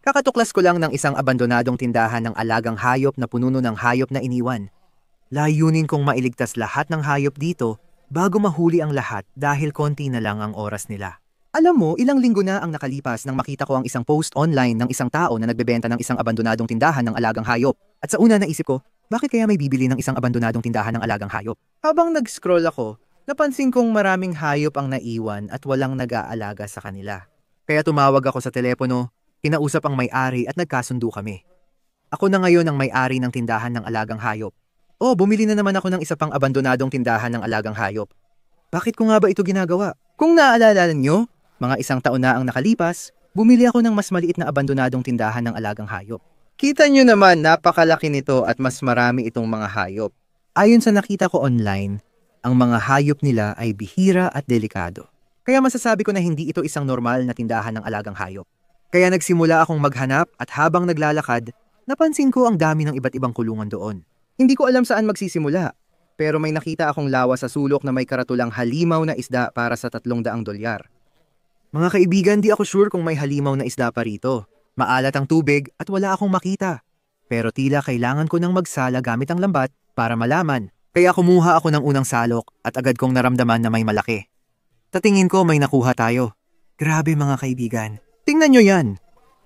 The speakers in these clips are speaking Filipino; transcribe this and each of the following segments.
Kakatuklas ko lang ng isang abandonadong tindahan ng alagang hayop na pununo ng hayop na iniwan. Layunin kong mailigtas lahat ng hayop dito bago mahuli ang lahat dahil konti na lang ang oras nila. Alam mo, ilang linggo na ang nakalipas nang makita ko ang isang post online ng isang tao na nagbebenta ng isang abandonadong tindahan ng alagang hayop. At sa una naisip ko, bakit kaya may bibili ng isang abandonadong tindahan ng alagang hayop? Habang nag-scroll ako, napansin kong maraming hayop ang naiwan at walang nag-aalaga sa kanila. Kaya tumawag ako sa telepono, kinausap ang may-ari at nagkasundo kami. Ako na ngayon ang may-ari ng tindahan ng alagang hayop. Oh, bumili na naman ako ng isa pang abandonadong tindahan ng alagang hayop. Bakit ko nga ba ito ginagawa? Kung naaalala niyo, mga isang taon na ang nakalipas, bumili ako ng mas maliit na abandonadong tindahan ng alagang hayop. Kita nyo naman, napakalaki nito at mas marami itong mga hayop. Ayon sa nakita ko online, ang mga hayop nila ay bihira at delikado. Kaya masasabi ko na hindi ito isang normal na tindahan ng alagang hayop. Kaya nagsimula akong maghanap at habang naglalakad, napansin ko ang dami ng iba't ibang kulungan doon. Hindi ko alam saan magsisimula, pero may nakita akong lawas sa sulok na may karatulang halimaw na isda para sa $300. Mga kaibigan, di ako sure kung may halimaw na isda pa rito. Maalat ang tubig at wala akong makita. Pero tila kailangan ko nang magsala gamit ang lambat para malaman. Kaya kumuha ako ng unang salok at agad kong naramdaman na may malaki. Tatingin ko may nakuha tayo. Grabe mga kaibigan. Tingnan nyo yan.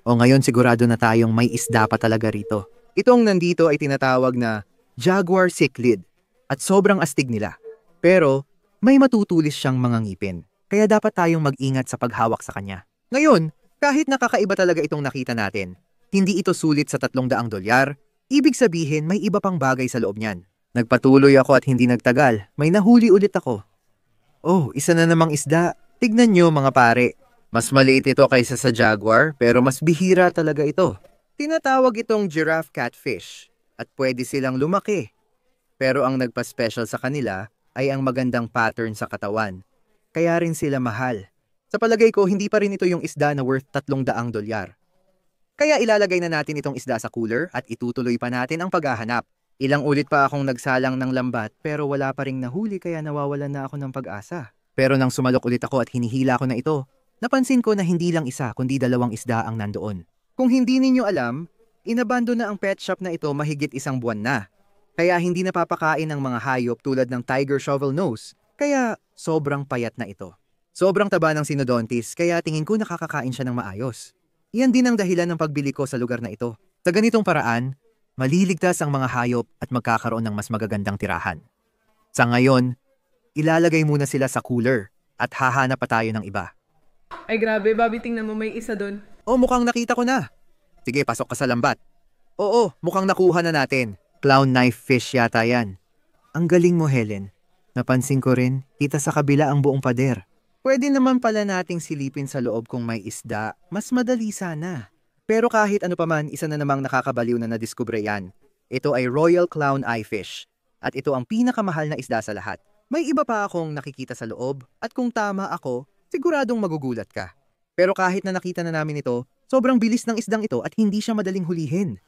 O ngayon sigurado na tayong may isda pa talaga rito. Itong nandito ay tinatawag na jaguar cichlid at sobrang astig nila. Pero may matutulis siyang mga ngipin. Kaya dapat tayong mag-ingat sa paghawak sa kanya. Ngayon, kahit nakakaiba talaga itong nakita natin, hindi ito sulit sa $300, ibig sabihin may iba pang bagay sa loob niyan. Nagpatuloy ako at hindi nagtagal, may nahuli ulit ako. Oh, isa na namang isda. Tignan nyo mga pare. Mas maliit ito kaysa sa jaguar, pero mas bihira talaga ito. Tinatawag itong giraffe catfish at pwede silang lumaki. Pero ang nagpa-special sa kanila ay ang magandang pattern sa katawan. Kaya rin sila mahal. Sa palagay ko, hindi pa rin ito yung isda na worth $300. Kaya ilalagay na natin itong isda sa cooler at itutuloy pa natin ang paghahanap. Ilang ulit pa akong nagsalang ng lambat pero wala pa ring nahuli kaya nawawalan na ako ng pag-asa. Pero nang sumalok ulit ako at hinihila ko na ito, napansin ko na hindi lang isa kundi 2 isda ang nandoon. Kung hindi ninyo alam, inabando na ang pet shop na ito mahigit 1 buwan na. Kaya hindi napapakain ng mga hayop tulad ng tiger shovel nose. Kaya sobrang payat na ito. Sobrang taba ng sinodontis kaya tingin ko nakakakain siya ng maayos. Iyan din ang dahilan ng pagbili ko sa lugar na ito. Sa ganitong paraan, maliligtas ang mga hayop at magkakaroon ng mas magagandang tirahan. Sa ngayon, ilalagay muna sila sa cooler at hahanap pa tayo ng iba. Ay grabe, Bobby, tingnan mo may isa doon. Oh, mukhang nakita ko na. Sige, pasok ka sa lambat. Oo, mukhang nakuha na natin. Clown knife fish yata yan. Ang galing mo, Helen. Napansin ko rin, kita sa kabila ang buong pader. Pwede naman pala nating silipin sa loob kung may isda, mas madali sana. Pero kahit ano paman, isa na namang nakakabaliw na nadiskubre yan. Ito ay Royal Clown Eye Fish. At ito ang pinakamahal na isda sa lahat. May iba pa akong nakikita sa loob, at kung tama ako, siguradong magugulat ka. Pero kahit na nakita na namin ito, sobrang bilis ng isdang ito at hindi siya madaling hulihin.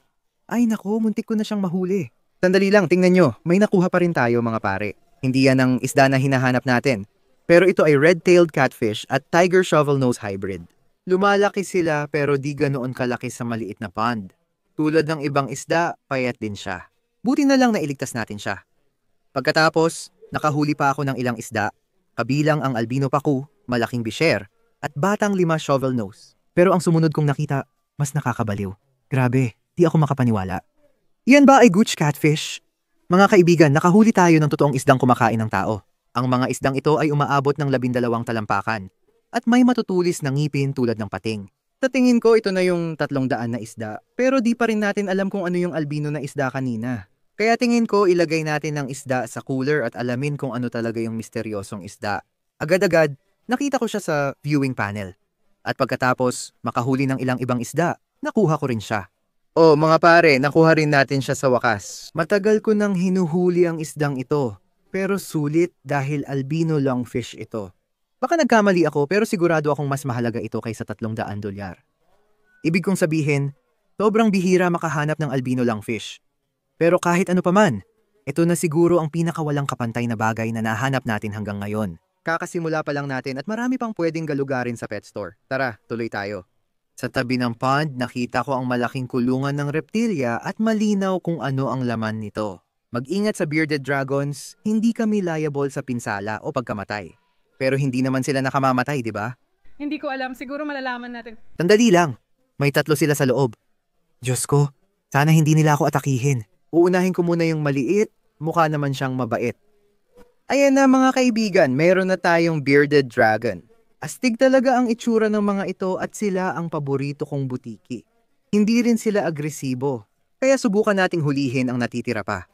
Ay nako, muntik ko na siyang mahuli. Sandali lang, tingnan nyo, may nakuha pa rin tayo mga pare. Hindi yan ang isda na hinahanap natin. Pero ito ay red-tailed catfish at tiger shovel nose hybrid. Lumalaki sila pero di ganoon kalaki sa maliit na pond. Tulad ng ibang isda, payat din siya. Buti na lang nailigtas natin siya. Pagkatapos, nakahuli pa ako ng ilang isda, kabilang ang albino paku, malaking bisher, at batang 5 shovel nose. Pero ang sumunod kong nakita, mas nakakabaliw. Grabe, di ako makapaniwala. Iyan ba ay gooch catfish? Mga kaibigan, nakahuli tayo ng totoong isdang kumakain ng tao. Ang mga isdang ito ay umaabot ng 12 talampakan at may matutulis na ngipin tulad ng pating. Sa tingin ko ito na yung 300 na isda pero di pa rin natin alam kung ano yung albino na isda kanina. Kaya tingin ko ilagay natin ang isda sa cooler at alamin kung ano talaga yung misteryosong isda. Agad-agad, nakita ko siya sa viewing panel. At pagkatapos, makahuli ng ilang ibang isda, nakuha ko rin siya. Oh, mga pare, nakuha rin natin siya sa wakas. Matagal ko nang hinuhuli ang isdang ito, pero sulit dahil albino longfish ito. Baka nagkamali ako pero sigurado akong mas mahalaga ito kaysa $300. Ibig kong sabihin, sobrang bihira makahanap ng albino longfish. Pero kahit ano paman, ito na siguro ang pinakawalang kapantay na bagay na nahanap natin hanggang ngayon. Kakasimula pa lang natin at marami pang pwedeng galugarin sa pet store. Tara, tuloy tayo. Sa tabi ng pond, nakita ko ang malaking kulungan ng reptilya at malinaw kung ano ang laman nito. Mag-ingat sa bearded dragons, hindi kami liable sa pinsala o pagkamatay. Pero hindi naman sila nakamamatay, di ba? Hindi ko alam. Siguro malalaman natin. Sandali lang, may 3 sila sa loob. Diyos ko, sana hindi nila ako atakihin. Uunahin ko muna yung maliit, mukha naman siyang mabait. Ayan na mga kaibigan, mayroon na tayong bearded dragon. Astig talaga ang itsura ng mga ito at sila ang paborito kong butiki. Hindi rin sila agresibo, kaya subukan nating hulihin ang natitira pa.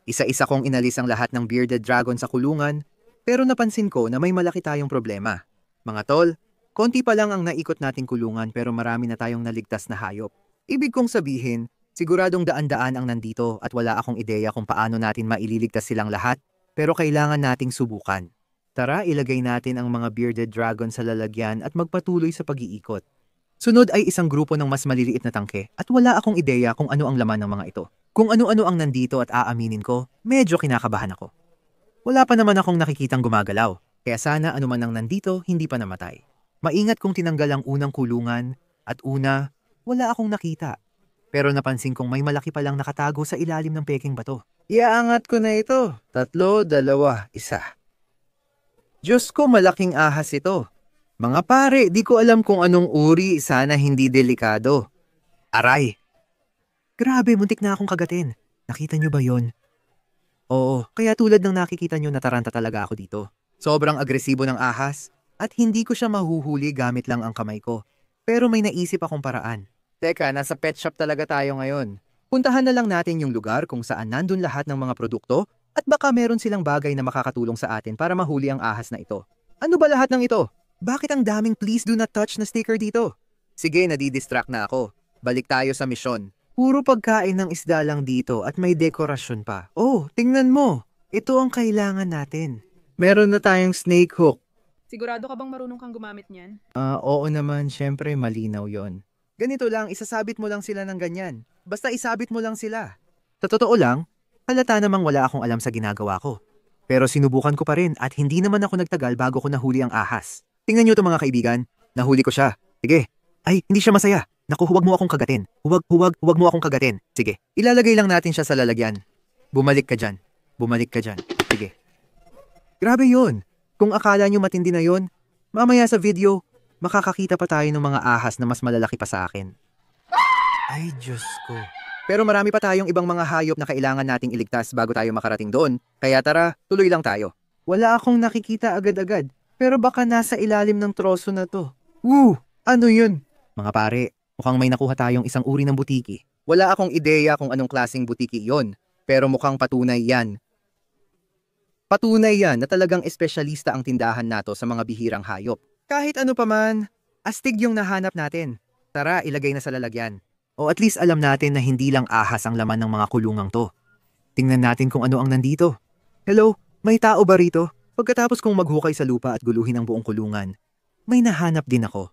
Isa-isa kong inalis ang lahat ng bearded dragon sa kulungan, pero napansin ko na may malaki tayong problema. Mga tol, konti pa lang ang naikot nating kulungan pero marami na tayong naligtas na hayop. Ibig kong sabihin, siguradong daan-daan ang nandito at wala akong ideya kung paano natin maililigtas silang lahat, pero kailangan nating subukan. Tara, ilagay natin ang mga bearded dragon sa lalagyan at magpatuloy sa pag-iikot. Sunod ay isang grupo ng mas maliliit na tangke at wala akong ideya kung ano ang laman ng mga ito. Kung ano-ano ang nandito at aaminin ko, medyo kinakabahan ako. Wala pa naman akong nakikitang gumagalaw, kaya sana anuman ang nandito hindi pa namatay. Maingat kong tinanggal ang unang kulungan at wala akong nakita. Pero napansin kong may malaki palang nakatago sa ilalim ng peking bato. Iaangat ko na ito. 3, 2, 1. Diyos ko, malaking ahas ito. Mga pare, di ko alam kung anong uri, sana hindi delikado. Aray! Grabe, muntik na akong kagatin. Nakita niyo ba yon? Oo, kaya tulad ng nakikita niyo nataranta talaga ako dito. Sobrang agresibo ng ahas at hindi ko siya mahuhuli gamit lang ang kamay ko. Pero may naisip akong paraan. Teka, nasa pet shop talaga tayo ngayon. Puntahan na lang natin yung lugar kung saan nandun lahat ng mga produkto at baka meron silang bagay na makakatulong sa atin para mahuli ang ahas na ito. Ano ba lahat ng ito? Bakit ang daming please do not touch na sticker dito? Sige, nadidistract na ako. Balik tayo sa misyon. Puro pagkain ng isda lang dito at may dekorasyon pa. Oh, tingnan mo. Ito ang kailangan natin. Meron na tayong snake hook. Sigurado ka bang marunong kang gumamit niyan? Oo naman, syempre malinaw yon. Ganito lang, isasabit mo lang sila ng ganyan. Basta isabit mo lang sila. Sa totoo lang, halata namang wala akong alam sa ginagawa ko. Pero sinubukan ko pa rin at hindi naman ako nagtagal bago ko nahuli ang ahas. Tingnan niyo to mga kaibigan, nahuli ko siya. Sige. Ay, hindi siya masaya. Naku, huwag mo akong kagatin. Huwag mo akong kagatin. Sige, ilalagay lang natin siya sa lalagyan. Bumalik ka dyan. Sige. Grabe yun. Kung akala nyo matindi na yun, mamaya sa video, makakakita pa tayo ng mga ahas na mas malalaki pa sa akin. Ay, Diyos ko. Pero marami pa tayong ibang mga hayop na kailangan nating iligtas bago tayo makarating doon. Kaya tara, tuloy lang tayo. Wala akong nakikita agad-agad, pero baka nasa ilalim ng troso na to. Woo! Ano yun? Mga pare, mukhang may nakuha tayong isang uri ng butiki. Wala akong ideya kung anong klaseng butiki yon, pero mukhang patunay yan. Patunay yan na talagang espesyalista ang tindahan nato sa mga bihirang hayop. Kahit ano pa man, astig yung nahanap natin. Tara, ilagay na sa lalagyan. O at least alam natin na hindi lang ahas ang laman ng mga kulungang to. Tingnan natin kung ano ang nandito. Hello, may tao ba rito? Pagkatapos kong maghukay sa lupa at guluhin ang buong kulungan, may nahanap din ako.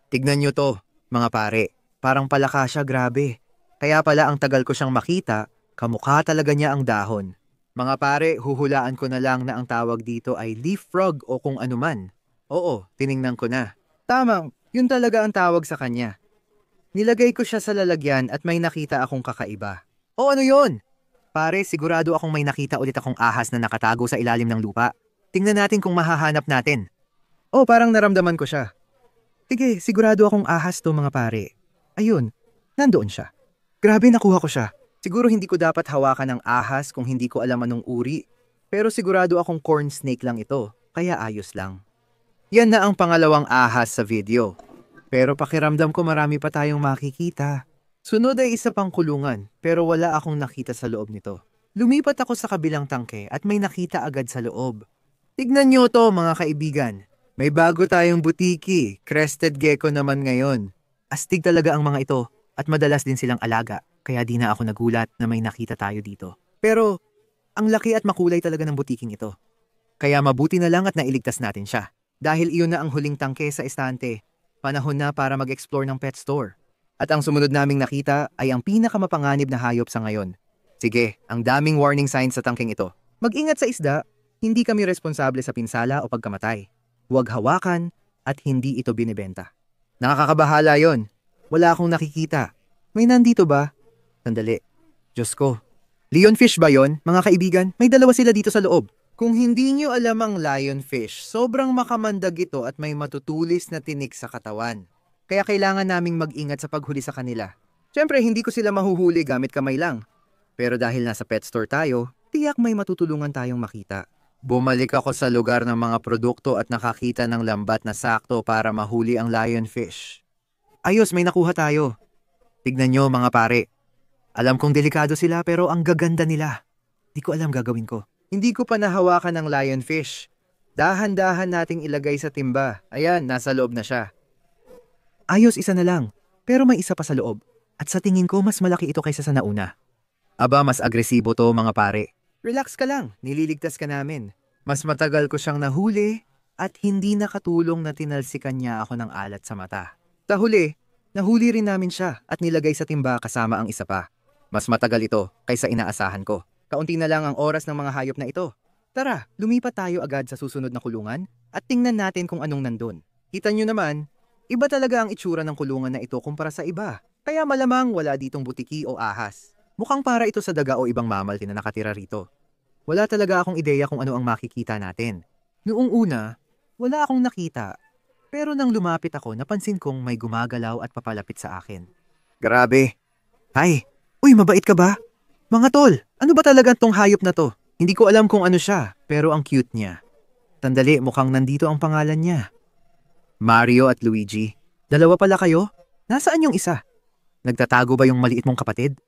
Tignan nyo to, mga pare. Parang palaka siya, grabe. Kaya pala ang tagal ko siyang makita, kamukha talaga niya ang dahon. Mga pare, huhulaan ko na lang na ang tawag dito ay leaf frog o kung anuman. Oo, tiningnan ko na. Tamang, yun talaga ang tawag sa kanya. Nilagay ko siya sa lalagyan at may nakita akong kakaiba. O ano yun? Pare, sigurado akong may nakita ulit akong ahas na nakatago sa ilalim ng lupa. Tingnan natin kung mahahanap natin. Oh, parang naramdaman ko siya. Sige, sigurado akong ahas to mga pare. Ayun, nandoon siya. Grabe, nakuha ko siya. Siguro hindi ko dapat hawakan ng ahas kung hindi ko alam anong uri. Pero sigurado akong corn snake lang ito, kaya ayos lang. Yan na ang pangalawang ahas sa video. Pero pakiramdam ko marami pa tayong makikita. Sunod ay isa pang kulungan, pero wala akong nakita sa loob nito. Lumipat ako sa kabilang tangke at may nakita agad sa loob. Tignan nyo to mga kaibigan. May bago tayong butiki, crested gecko naman ngayon. Astig talaga ang mga ito at madalas din silang alaga, kaya di na ako nagulat na may nakita tayo dito. Pero ang laki at makulay talaga ng butiking ito. Kaya mabuti na lang at nailigtas natin siya. Dahil iyon na ang huling tangke sa estante, panahon na para mag-explore ng pet store. At ang sumunod naming nakita ay ang pinakamapanganib na hayop sa ngayon. Sige, ang daming warning signs sa tangkeng ito. Mag-ingat sa isda, hindi kami responsable sa pinsala o pagkamatay. Huwag hawakan at hindi ito binibenta. Nakakabahala yon. Wala akong nakikita. May nandito ba? Sandali. Diyos ko. Lionfish ba yon, mga kaibigan? May dalawa sila dito sa loob. Kung hindi nyo alam ang lionfish, sobrang makamandag ito at may matutulis na tinik sa katawan. Kaya kailangan naming mag-ingat sa paghuli sa kanila. Siyempre, hindi ko sila mahuhuli gamit kamay lang. Pero dahil nasa pet store tayo, tiyak may matutulungan tayong makita. Bumalik ako sa lugar ng mga produkto at nakakita ng lambat na sakto para mahuli ang lionfish. Ayos, may nakuha tayo. Tignan nyo mga pare. Alam kong delikado sila pero ang gaganda nila. Di ko alam gagawin ko. Hindi ko pa nahawakan ng lionfish. Dahan-dahan nating ilagay sa timba. Ayan, nasa loob na siya. Ayos, isa na lang. Pero may isa pa sa loob. At sa tingin ko, mas malaki ito kaysa sa nauna. Aba, mas agresibo to mga pare. Relax ka lang, nililigtas ka namin. Mas matagal ko siyang nahuli at hindi nakatulong na tinalsikan niya ako ng alat sa mata. Sa huli, nahuli rin namin siya at nilagay sa timba kasama ang isa pa. Mas matagal ito kaysa inaasahan ko. Kaunti na lang ang oras ng mga hayop na ito. Tara, lumipat tayo agad sa susunod na kulungan at tingnan natin kung anong nandun. Kita nyo naman, iba talaga ang itsura ng kulungan na ito kumpara sa iba. Kaya malamang wala ditong butiki o ahas. Mukhang para ito sa daga o ibang mamalti na nakatira rito. Wala talaga akong ideya kung ano ang makikita natin. Noong una, wala akong nakita. Pero nang lumapit ako, napansin kong may gumagalaw at papalapit sa akin. Grabe. Hay, uy, mabait ka ba? Mga tol, ano ba talaga tong hayop na to? Hindi ko alam kung ano siya, pero ang cute niya. Sandali, mukhang nandito ang pangalan niya. Mario at Luigi. Dalawa pala kayo? Nasaan yung isa? Nagtatago ba yung maliit mong kapatid?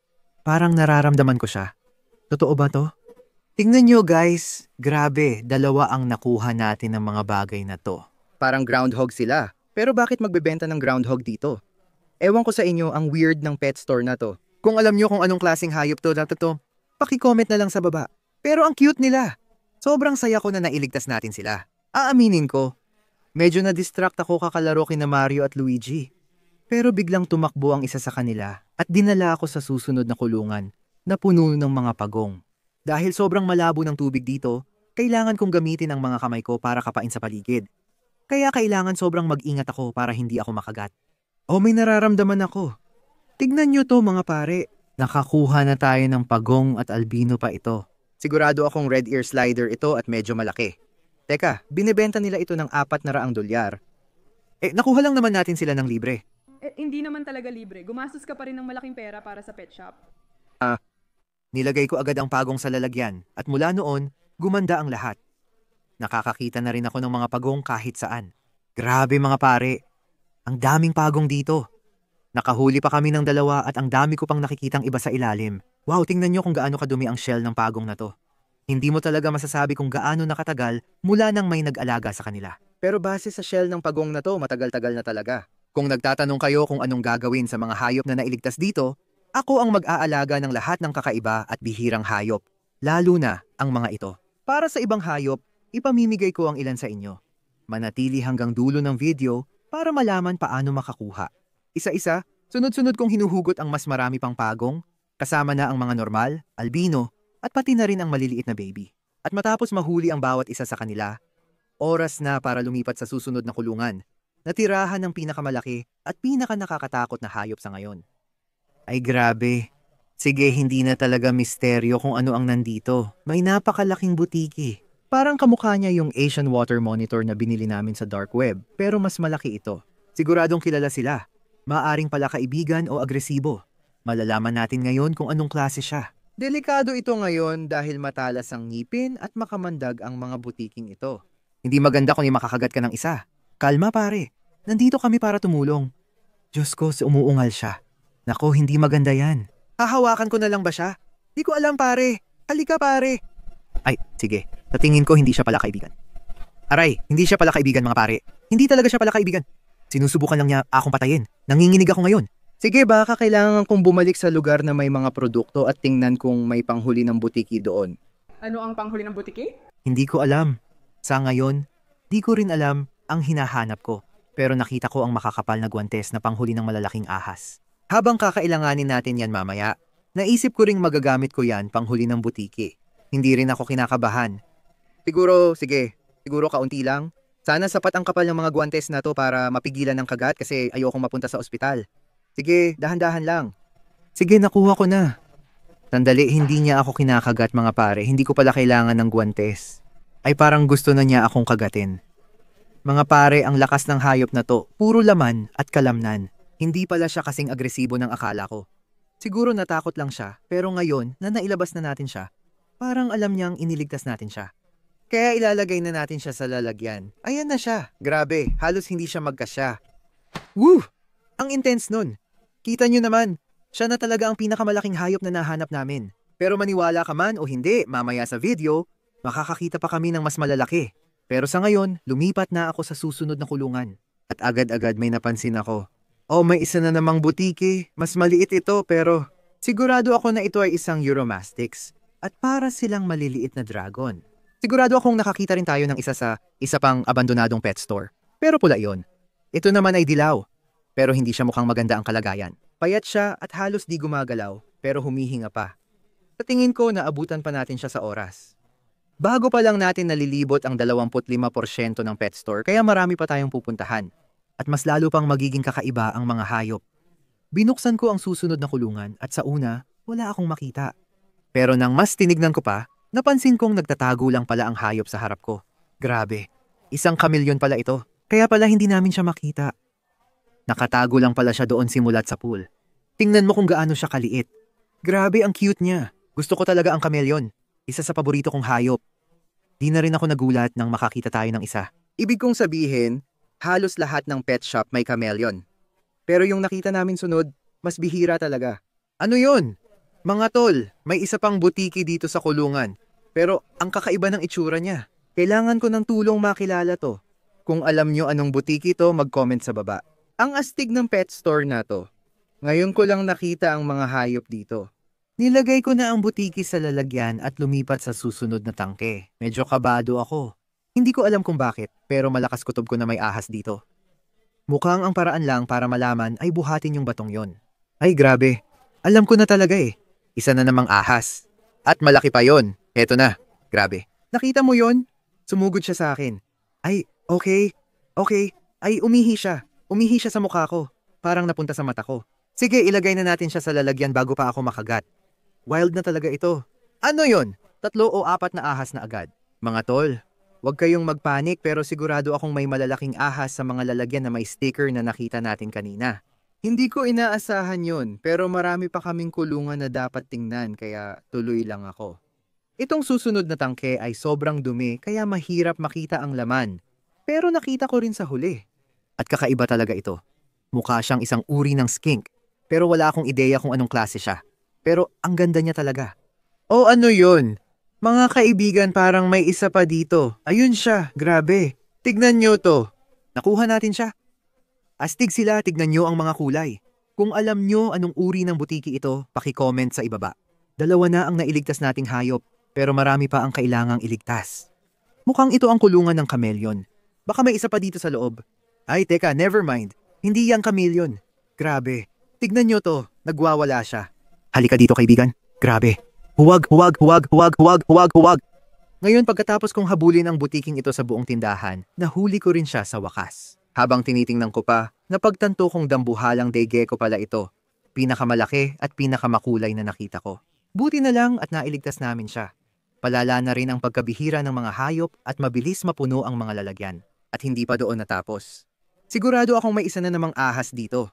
Parang nararamdaman ko siya. Totoo ba to? Tingnan nyo guys, grabe, dalawa ang nakuha natin ng mga bagay na to. Parang groundhog sila. Pero bakit magbebenta ng groundhog dito? Ewan ko sa inyo ang weird ng pet store na to. Kung alam nyo kung anong klaseng hayop to, paki-comment na lang sa baba. Pero ang cute nila. Sobrang saya ko na nailigtas natin sila. Aaminin ko, medyo na-distract ako kakalaro kina Mario at Luigi. Pero biglang tumakbo ang isa sa kanila at dinala ako sa susunod na kulungan na puno ng mga pagong. Dahil sobrang malabo ng tubig dito, kailangan kong gamitin ang mga kamay ko para kapain sa paligid. Kaya kailangan sobrang mag-ingat ako para hindi ako makagat. O may nararamdaman ako. Tignan nyo to mga pare. Nakakuha na tayo ng pagong at albino pa ito. Sigurado akong red ear slider ito at medyo malaki. Teka, binibenta nila ito ng $400. Nakuha lang naman natin sila ng libre. Hindi naman talaga libre. Gumastos ka pa rin ng malaking pera para sa pet shop. Nilagay ko agad ang pagong sa lalagyan at mula noon, gumanda ang lahat. Nakakakita na rin ako ng mga pagong kahit saan. Grabe mga pare, ang daming pagong dito. Nakahuli pa kami ng dalawa at ang dami ko pang nakikitang iba sa ilalim. Wow, tingnan nyo kung gaano kadumi ang shell ng pagong na to. Hindi mo talaga masasabi kung gaano nakatagal mula nang may nag-alaga sa kanila. Pero base sa shell ng pagong na to, matagal-tagal na talaga. Kung nagtatanong kayo kung anong gagawin sa mga hayop na nailigtas dito, ako ang mag-aalaga ng lahat ng kakaiba at bihirang hayop, lalo na ang mga ito. Para sa ibang hayop, ipamimigay ko ang ilan sa inyo. Manatili hanggang dulo ng video para malaman paano makakuha. Isa-isa, sunod-sunod kong hinuhugot ang mas marami pang pagong, kasama na ang mga normal, albino, at pati na rin ang maliliit na baby. At matapos mahuli ang bawat isa sa kanila, oras na para lumipat sa susunod na kulungan. Natirahan ng pinakamalaki at pinakanakakatakot na hayop sa ngayon. Ay grabe. Sige, hindi na talaga misteryo kung ano ang nandito. May napakalaking butiki. Parang kamukha niya yung Asian water monitor na binili namin sa dark web, pero mas malaki ito. Siguradong kilala sila. Maaring pala kaibigan o agresibo. Malalaman natin ngayon kung anong klase siya. Delikado ito ngayon dahil matalas ang ngipin at makamandag ang mga butiking ito. Hindi maganda kung makakagat ka ng isa. Kalma pare, nandito kami para tumulong. Diyos ko, umuungal siya. Nako, hindi maganda yan. Hahawakan ko na lang ba siya? Di ko alam pare. Halika pare. Ay, sige. Sa tingin ko hindi siya pala kaibigan. Aray, hindi siya pala kaibigan mga pare. Hindi talaga siya pala kaibigan. Sinusubukan lang niya akong patayin. Nanginginig ako ngayon. Sige, baka kailangan kong bumalik sa lugar na may mga produkto at tingnan kung may panghuli ng butiki doon. Ano ang panghuli ng butiki? Hindi ko alam. Sa ngayon, di ko rin alam ang hinahanap ko. Pero nakita ko ang makakapal na guwantes na panghuli ng malalaking ahas. Habang kakailanganin natin yan mamaya, naisip ko ring magagamit ko yan panghuli ng butiki. Hindi rin ako kinakabahan. Siguro kaunti lang. Sana sapat ang kapal ng mga guwantes na to para mapigilan ng kagat kasi ayokong mapunta sa ospital. Sige, dahan-dahan lang. Sige, nakuha ko na. Sandali, hindi niya ako kinakagat mga pare. Hindi ko pala kailangan ng guwantes. Ay parang gusto na niya akong kagatin. Mga pare, ang lakas ng hayop na to. Puro laman at kalamnan. Hindi pala siya kasing agresibo ng akala ko. Siguro natakot lang siya, pero ngayon na nailabas na natin siya, parang alam niyang iniligtas natin siya. Kaya ilalagay na natin siya sa lalagyan. Ayan na siya. Grabe, halos hindi siya magkasya. Woo! Ang intense nun. Kita niyo naman, siya na talaga ang pinakamalaking hayop na nahanap namin. Pero maniwala ka man o hindi, mamaya sa video, makakakita pa kami ng mas malalaki. Pero sa ngayon, lumipat na ako sa susunod na kulungan. At agad-agad may napansin ako. Oh, may isa na namang butiki. Mas maliit ito pero sigurado ako na ito ay isang Euromastics. At para silang maliliit na dragon. Sigurado akong nakakita rin tayo ng isa pang abandonadong pet store. Pero pula yon. Ito naman ay dilaw. Pero hindi siya mukhang maganda ang kalagayan. Payat siya at halos di gumagalaw pero humihinga pa. Sa tingin ko naabutan pa natin siya sa oras. Bago pa lang natin nalilibot ang 25% ng pet store kaya marami pa tayong pupuntahan. At mas lalo pang magiging kakaiba ang mga hayop. Binuksan ko ang susunod na kulungan at sa una, wala akong makita. Pero nang mas tinignan ko pa, napansin kong nagtatago lang pala ang hayop sa harap ko. Grabe, isang kamilyon pala ito. Kaya pala hindi namin siya makita. Nakatago lang pala siya doon simulat sa pool. Tingnan mo kung gaano siya kaliit. Grabe ang cute niya. Gusto ko talaga ang kamilyon. Isa sa paborito kong hayop. Di na rin ako nagulat nang makakita tayo ng isa. Ibig kong sabihin, halos lahat ng pet shop may kameleon. Pero yung nakita namin sunod, mas bihira talaga. Ano yun? Mga tol, may isa pang butiki dito sa kulungan. Pero ang kakaiba ng itsura niya. Kailangan ko ng tulong makilala to. Kung alam nyo anong butiki to, mag-comment sa baba. Ang astig ng pet store na to. Ngayon ko lang nakita ang mga hayop dito. Nilagay ko na ang butiki sa lalagyan at lumipat sa susunod na tangke. Medyo kabado ako. Hindi ko alam kung bakit, pero malakas kutob ko na may ahas dito. Mukhang ang paraan lang para malaman ay buhatin yung batong yon. Ay grabe, alam ko na talaga eh. Isa na namang ahas. At malaki pa yon. Eto na, grabe. Nakita mo yon? Sumugod siya sa akin. Ay, okay. Ay, umihi siya. Umihi siya sa mukha ko. Parang napunta sa mata ko. Sige, ilagay na natin siya sa lalagyan bago pa ako makagat. Wild na talaga ito. Ano yon? 3 o 4 na ahas na agad. Mga tol, huwag kayong magpanik pero sigurado akong may malalaking ahas sa mga lalagyan na may sticker na nakita natin kanina. Hindi ko inaasahan yon pero marami pa kaming kulungan na dapat tingnan kaya tuloy lang ako. Itong susunod na tangke ay sobrang dumi kaya mahirap makita ang laman. Pero nakita ko rin sa huli. At kakaiba talaga ito. Mukha siyang isang uri ng skink pero wala akong ideya kung anong klase siya. Pero ang ganda niya talaga. O ano yun? Mga kaibigan parang may isa pa dito. Ayun siya, grabe. Tignan nyo to. Nakuha natin siya. Astig sila, tignan nyo ang mga kulay. Kung alam nyo anong uri ng butiki ito, paki-comment sa ibaba. 2 na ang nailigtas nating hayop, pero marami pa ang kailangang iligtas. Mukhang ito ang kulungan ng kameleon. Baka may isa pa dito sa loob. Ay teka, never mind. Hindi yan kameleon. Grabe. Tignan nyo to, nagwawala siya. Halika dito kaibigan. Grabe. Huwag. Ngayon pagkatapos kong habulin ang butiking ito sa buong tindahan, nahuli ko rin siya sa wakas. Habang tinitingnan ko pa, napagtanto kong dambuhalang daygeko pala ito. Pinakamalaki at pinakamakulay na nakita ko. Buti na lang at nailigtas namin siya. Palala na rin ang pagkabihira ng mga hayop at mabilis mapuno ang mga lalagyan. At hindi pa doon natapos. Sigurado akong may isa na namang ahas dito.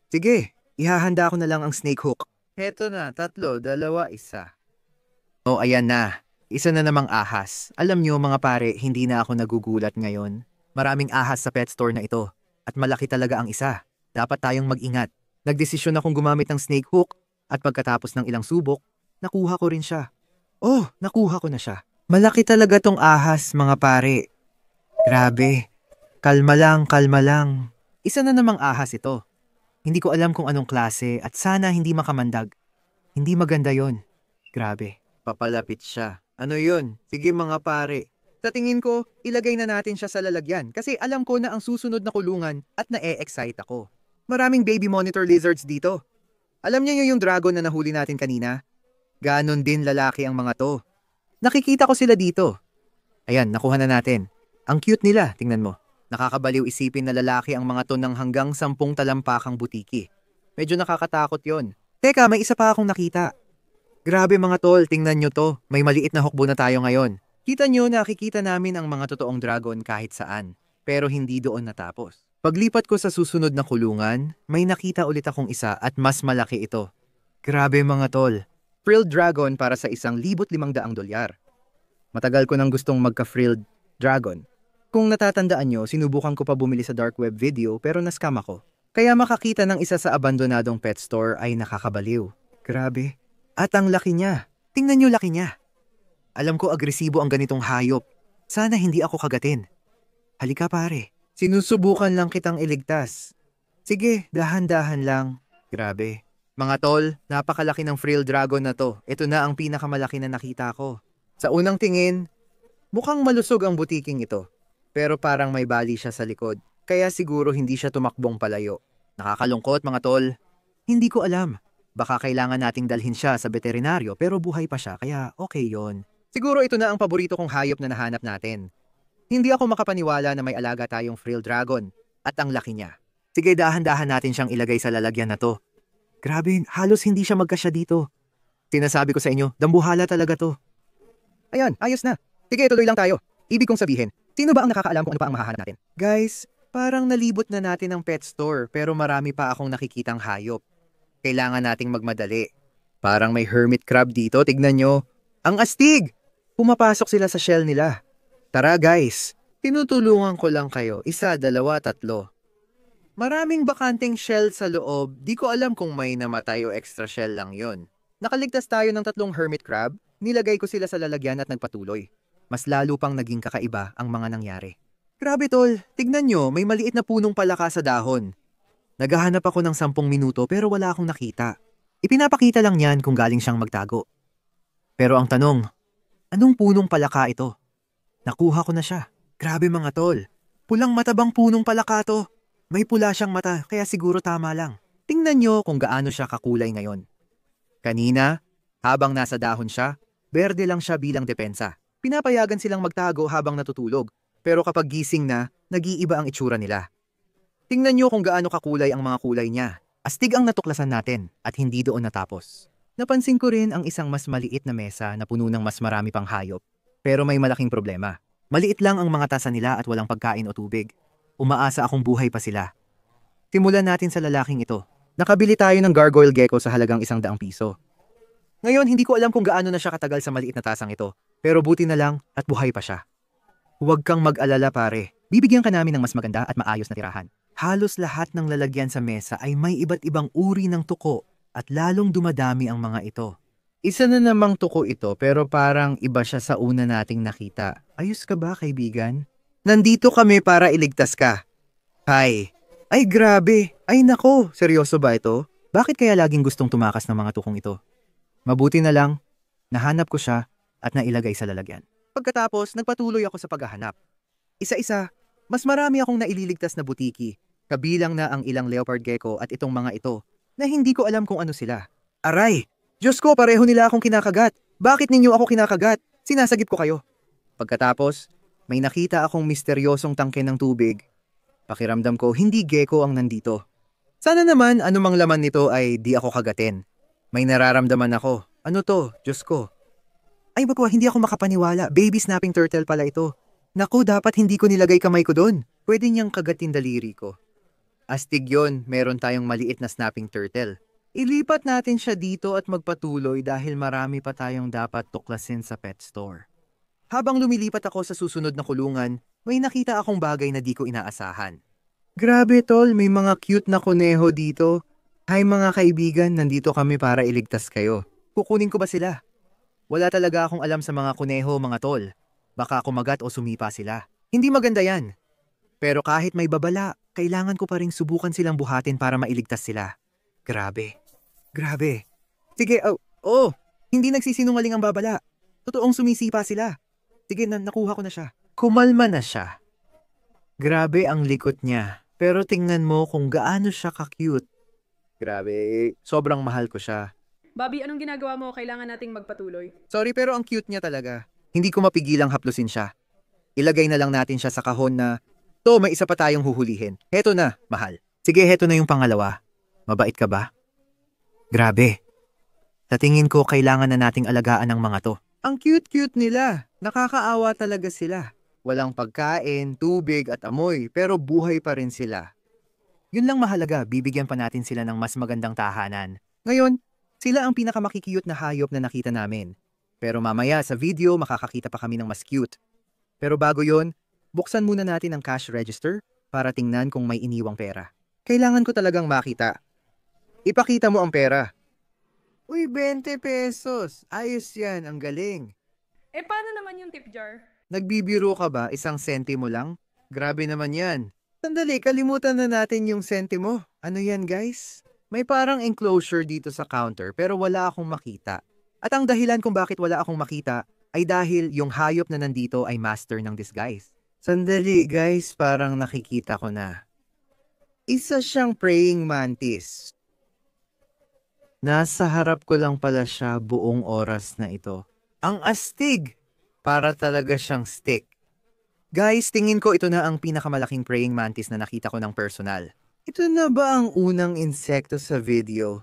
Sige, ihahanda ko na lang ang snake hook. Heto na, 3, 2, 1. Oh, ayan na. Isa na namang ahas. Alam nyo mga pare, hindi na ako nagugulat ngayon. Maraming ahas sa pet store na ito. At malaki talaga ang isa. Dapat tayong mag-ingat. Nagdesisyon akong gumamit ng snake hook. At pagkatapos ng ilang subok, nakuha ko rin siya. Oh, nakuha ko na siya. Malaki talaga tong ahas mga pare. Grabe. Kalma lang. Isa na namang ahas ito. Hindi ko alam kung anong klase at sana hindi makamandag. Hindi maganda yon. Grabe. Papalapit siya. Ano yon? Sige mga pare. Sa tingin ko, ilagay na natin siya sa lalagyan kasi alam ko na ang susunod na kulungan at na-e-excite ako. Maraming baby monitor lizards dito. Alam niyo yung dragon na nahuli natin kanina? Ganon din lalaki ang mga to. Nakikita ko sila dito. Ayan, nakuha na natin. Ang cute nila, tingnan mo. Nakakabaliw isipin na lalaki ang mga to ng hanggang 10 talampakang butiki. Medyo nakakatakot yon. Teka, may isa pa akong nakita. Grabe mga tol, tingnan nyo to. May maliit na hukbo na tayo ngayon. Kita nyo, nakikita namin ang mga totoong dragon kahit saan. Pero hindi doon natapos. Paglipat ko sa susunod na kulungan, may nakita ulit akong isa at mas malaki ito. Grabe mga tol. Frilled dragon para sa $1,500. Matagal ko nang gustong magka-frilled dragon. Kung natatandaan nyo, sinubukan ko pa bumili sa dark web video pero na-scam ako. Kaya makakita ng isa sa abandonadong pet store ay nakakabaliw. Grabe. At ang laki niya. Tingnan nyo laki niya. Alam ko agresibo ang ganitong hayop. Sana hindi ako kagatin. Halika pare. Sinusubukan lang kitang iligtas. Sige, dahan-dahan lang. Grabe. Mga tol, napakalaki ng frilled dragon na to. Ito na ang pinakamalaki na nakita ko. Sa unang tingin, mukhang malusog ang butiking ito. Pero parang may bali siya sa likod. Kaya siguro hindi siya tumakbong palayo. Nakakalungkot mga tol. Hindi ko alam. Baka kailangan nating dalhin siya sa veterinaryo pero buhay pa siya kaya okay yon. Siguro ito na ang paborito kong hayop na nahanap natin. Hindi ako makapaniwala na may alaga tayong frilled dragon at ang laki niya. Sige, dahan-dahan natin siyang ilagay sa lalagyan na to. Grabe, halos hindi siya magkasya dito. Sinasabi ko sa inyo, dambuhala talaga to. Ayan, ayos na. Sige, tuloy lang tayo. Ibig kong sabihin, sino ba ang nakakaalam kung ano pa ang mahahanap natin? Guys, parang nalibot na natin ang pet store pero marami pa akong nakikitang hayop. Kailangan nating magmadali. Parang may hermit crab dito, tignan nyo. Ang astig! Pumapasok sila sa shell nila. Tara guys, tinutulungan ko lang kayo. 1, 2, 3. Maraming bakanteng shell sa loob. Di ko alam kung may namatay o extra shell lang yon. Nakaligtas tayo ng 3 hermit crab. Nilagay ko sila sa lalagyan at nagpatuloy. Mas lalo pang naging kakaiba ang mga nangyari. Grabe tol, tignan nyo, may maliit na punong palaka sa dahon. Naghahanap ako ng 10 minuto pero wala akong nakita. Ipinapakita lang niyan kung galing siyang magtago. Pero ang tanong, anong punong palaka ito? Nakuha ko na siya. Grabe mga tol. Pulang matabang punong palaka to. May pula siyang mata kaya siguro tama lang. Tingnan nyo kung gaano siya kakulay ngayon. Kanina, habang nasa dahon siya, berde lang siya bilang depensa. Pinapayagan silang magtago habang natutulog. Pero kapag gising na, nag-iiba ang itsura nila. Tingnan nyo kung gaano kakulay ang mga kulay niya. Astig ang natuklasan natin at hindi doon natapos. Napansin ko rin ang isang mas maliit na mesa na puno ng mas marami pang hayop. Pero may malaking problema. Maliit lang ang mga tasa nila at walang pagkain o tubig. Umaasa akong buhay pa sila. Simulan natin sa lalaking ito. Nakabili tayo ng gargoyle gecko sa halagang ₱100. Ngayon, hindi ko alam kung gaano na siya katagal sa maliit na tasang ito. Pero buti na lang at buhay pa siya. Huwag kang mag-alala pare. Bibigyan ka namin ng mas maganda at maayos na tirahan. Halos lahat ng lalagyan sa mesa ay may iba't ibang uri ng tuko at lalong dumadami ang mga ito. Isa na namang tuko ito pero parang iba siya sa una nating nakita. Ayos ka ba kaibigan? Nandito kami para iligtas ka. Hi. Ay grabe. Ay nako, seryoso ba ito? Bakit kaya laging gustong tumakas ng mga tukong ito? Mabuti na lang, nahanap ko siya at nailagay sa lalagyan. Pagkatapos, nagpatuloy ako sa paghahanap. Isa-isa, mas marami akong naililigtas na butiki, kabilang na ang ilang leopard gecko at itong mga ito na hindi ko alam kung ano sila. Aray! Diyos ko, pareho nila akong kinakagat. Bakit ninyo ako kinakagat? Sinasagip ko kayo. Pagkatapos, may nakita akong misteryosong tangke ng tubig. Pakiramdam ko, hindi gecko ang nandito. Sana naman anumang laman nito ay di ako kagatin. May nararamdaman ako. Ano to? Diyos ko. Ay bagwa, hindi ako makapaniwala. Baby snapping turtle pala ito. Naku, dapat hindi ko nilagay kamay ko doon. Pwede niyang kagatin daliri ko. Astig yun, meron tayong maliit na snapping turtle. Ilipat natin siya dito at magpatuloy dahil marami pa tayong dapat tuklasin sa pet store. Habang lumilipat ako sa susunod na kulungan, may nakita akong bagay na di ko inaasahan. Grabe tol, may mga cute na kuneho dito. Hi mga kaibigan, nandito kami para iligtas kayo. Kukunin ko ba sila? Wala talaga akong alam sa mga kuneho mga tol. Baka kumagat o sumipa sila. Hindi maganda yan. Pero kahit may babala, kailangan ko pa ring subukan silang buhatin para mailigtas sila. Grabe. Grabe. Sige, hindi nagsisinungaling ang babala. Totoong sumisipa sila. Sige, nakuha ko na siya. Kumalma na siya. Grabe ang likot niya. Pero tingnan mo kung gaano siya ka-cute. Grabe, sobrang mahal ko siya. Bobby, anong ginagawa mo? Kailangan nating magpatuloy. Sorry pero ang cute niya talaga. Hindi ko mapigilang haplusin siya. Ilagay na lang natin siya sa kahon na, may isa pa tayong huhulihin. Heto na, mahal. Sige, heto na yung pangalawa. Mabait ka ba? Grabe. Sa tingin ko, kailangan na nating alagaan ang mga to. Ang cute-cute nila. Nakakaawa talaga sila. Walang pagkain, tubig at amoy, pero buhay pa rin sila. Yun lang mahalaga, bibigyan pa natin sila ng mas magandang tahanan. Ngayon, sila ang pinakamakikiyot na hayop na nakita namin. Pero mamaya sa video, makakakita pa kami ng mas cute. Pero bago yon, buksan muna natin ang cash register para tingnan kung may iniwang pera. Kailangan ko talagang makita. Ipakita mo ang pera. Uy, 20 pesos. Ayos yan, ang galing. Paano naman yung tip jar? Nagbibiro ka ba? Isang sentimo lang? Grabe naman yan. Sandali, kalimutan na natin yung sentimo. Ano yan, guys? May parang enclosure dito sa counter pero wala akong makita. At ang dahilan kung bakit wala akong makita ay dahil yung hayop na nandito ay master ng disguise. Sandali, guys, parang nakikita ko na. Isa siyang praying mantis. Nasa harap ko lang pala siya buong oras na ito. Ang astig! Para talaga siyang stick. Guys, tingin ko ito na ang pinakamalaking praying mantis na nakita ko ng personal. Ito na ba ang unang insekto sa video?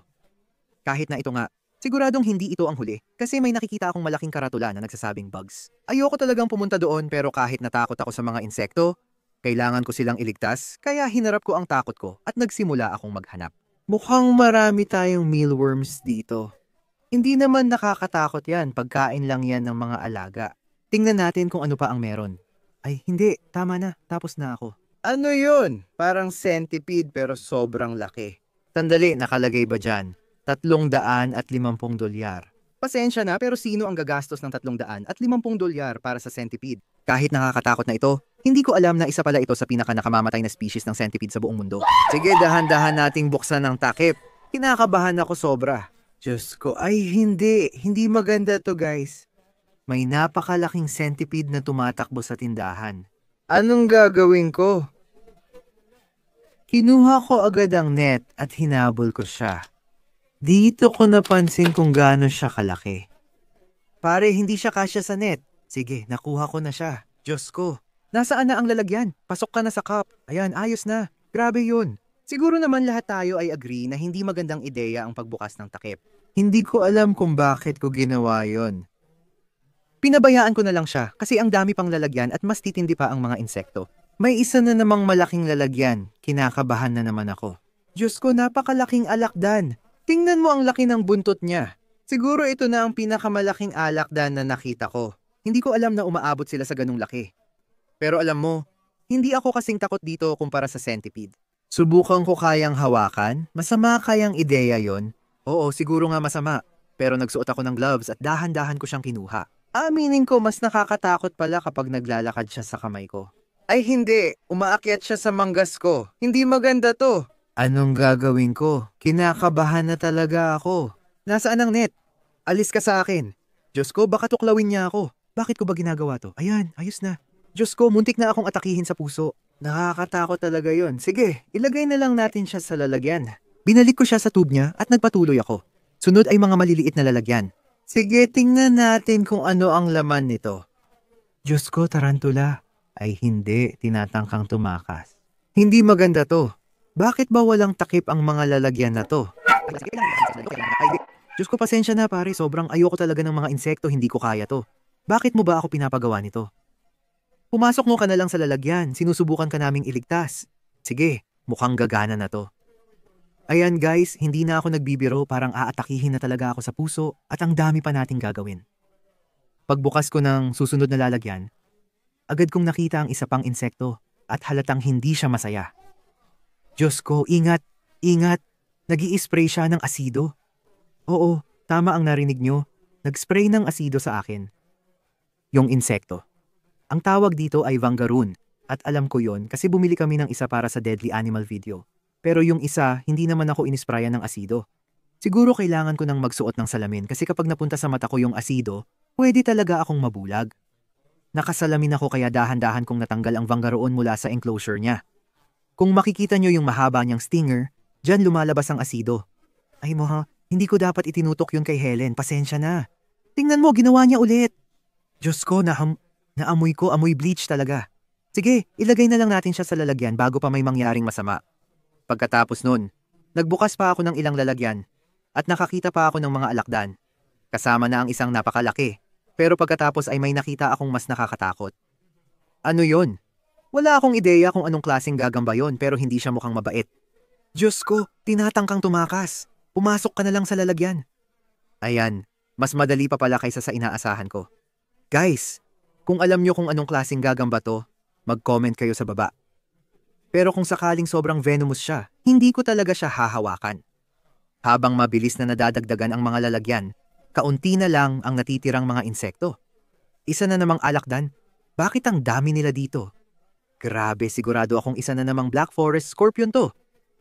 Kahit na ito nga, siguradong hindi ito ang huli kasi may nakikita akong malaking karatula na nagsasabing bugs. Ayoko talagang pumunta doon pero kahit natakot ako sa mga insekto, kailangan ko silang iligtas kaya hinarap ko ang takot ko at nagsimula akong maghanap. Mukhang marami tayong mealworms dito. Hindi naman nakakatakot yan, pagkain lang yan ng mga alaga. Tingnan natin kung ano pa ang meron. Ay, hindi. Tama na. Tapos na ako. Ano yun? Parang centipede pero sobrang laki. Sandali, nakalagay ba dyan? $350. Pasensya na pero sino ang gagastos ng $350 para sa centipede? Kahit nakakatakot na ito, hindi ko alam na isa pala ito sa pinakanakamamatay na species ng centipede sa buong mundo. Sige, dahan-dahan nating buksan ng takip. Kinakabahan ako sobra. Diyos ko, ay hindi. Hindi maganda to, guys. May napakalaking centipede na tumatakbo sa tindahan. Anong gagawin ko? Kinuha ko agad ang net at hinabol ko siya. Dito ko napansin kung gaano siya kalaki. Pare, hindi siya kasya sa net. Sige, nakuha ko na siya. Diyos ko. Nasaan na ang lalagyan? Pasok ka na sa cup. Ayan, ayos na. Grabe yun. Siguro naman lahat tayo ay agree na hindi magandang ideya ang pagbukas ng takip. Hindi ko alam kung bakit ko ginawa yon. Pinabayaan ko na lang siya kasi ang dami pang lalagyan at mas titindi pa ang mga insekto. May isa na namang malaking lalagyan. Kinakabahan na naman ako. Diyos ko, napakalaking alakdan. Tingnan mo ang laki ng buntot niya. Siguro ito na ang pinakamalaking alakdan na nakita ko. Hindi ko alam na umaabot sila sa ganung laki. Pero alam mo, hindi ako kasing takot dito kumpara sa centipede. Subukan ko kayang hawakan? Masama kayang ideya yon? Oo, siguro nga masama. Pero nagsuot ako ng gloves at dahan-dahan ko siyang kinuha. Aminin ko, mas nakakatakot pala kapag naglalakad siya sa kamay ko. Ay hindi, umaakyat siya sa manggas ko. Hindi maganda to. Anong gagawin ko? Kinakabahan na talaga ako. Nasaan ang net? Alis ka sa akin. Diyos ko, baka tuklawin niya ako. Bakit ko ba ginagawa to? Ayan, ayos na. Diyos ko, muntik na akong atakihin sa puso. Nakakatakot talaga yon. Sige, ilagay na lang natin siya sa lalagyan. Binalik ko siya sa tube niya at nagpatuloy ako. Sunod ay mga maliliit na lalagyan. Sige, tingnan natin kung ano ang laman nito. Diyos ko, tarantula. Ay hindi, tinatangkang tumakas. Hindi maganda to. Bakit ba walang takip ang mga lalagyan na to? Diyos ko, pasensya na pare. Sobrang ayoko talaga ng mga insekto, hindi ko kaya to. Bakit mo ba ako pinapagawa nito? Pumasok mo ka na lang sa lalagyan. Sinusubukan ka naming iligtas. Sige, mukhang gagana na to. Ayan guys, hindi na ako nagbibiro, parang aatakihin na talaga ako sa puso at ang dami pa nating gagawin. Pagbukas ko ng susunod na lalagyan, agad kong nakita ang isa pang insekto at halatang hindi siya masaya. Diyos ko, ingat, ingat, nag-i-spray siya ng asido. Oo, tama ang narinig nyo, nag-spray ng asido sa akin. Yung insekto. Ang tawag dito ay Vangaroon at alam ko yon kasi bumili kami ng isa para sa Deadly Animal video. Pero yung isa, hindi naman ako inisprayan ng asido. Siguro kailangan ko nang magsuot ng salamin kasi kapag napunta sa mata ko yung asido, pwede talaga akong mabulag. Nakasalamin ako kaya dahan-dahan kong natanggal ang Vangaroon mula sa enclosure niya. Kung makikita nyo yung mahaba niyang stinger, dyan lumalabas ang asido. Ay mo hindi ko dapat itinutok yun kay Helen, pasensya na. Tingnan mo, ginawa niya ulit. Diyos ko, naamoy ko, amoy bleach talaga. Sige, ilagay na lang natin siya sa lalagyan bago pa may mangyaring masama. Pagkatapos nun, Nagbukas pa ako ng ilang lalagyan at nakakita pa ako ng mga alakdan. Kasama na ang isang napakalaki. Pero pagkatapos ay may nakita akong mas nakakatakot. Ano yon? Wala akong ideya kung anong klaseng gagamba yon pero hindi siya mukhang mabait. Diyos ko, tinatangkang tumakas. Pumasok ka na lang sa lalagyan. Ayan, mas madali pa pala kaysa sa inaasahan ko. Guys, kung alam nyo kung anong klaseng gagamba to, mag-comment kayo sa baba. Pero kung sakaling sobrang venomous siya, hindi ko talaga siya hahawakan. Habang mabilis na nadadagdagan ang mga lalagyan, kaunti na lang ang natitirang mga insekto. Isa na namang alakdan, bakit ang dami nila dito? Grabe, sigurado akong isa na namang Black Forest Scorpion to.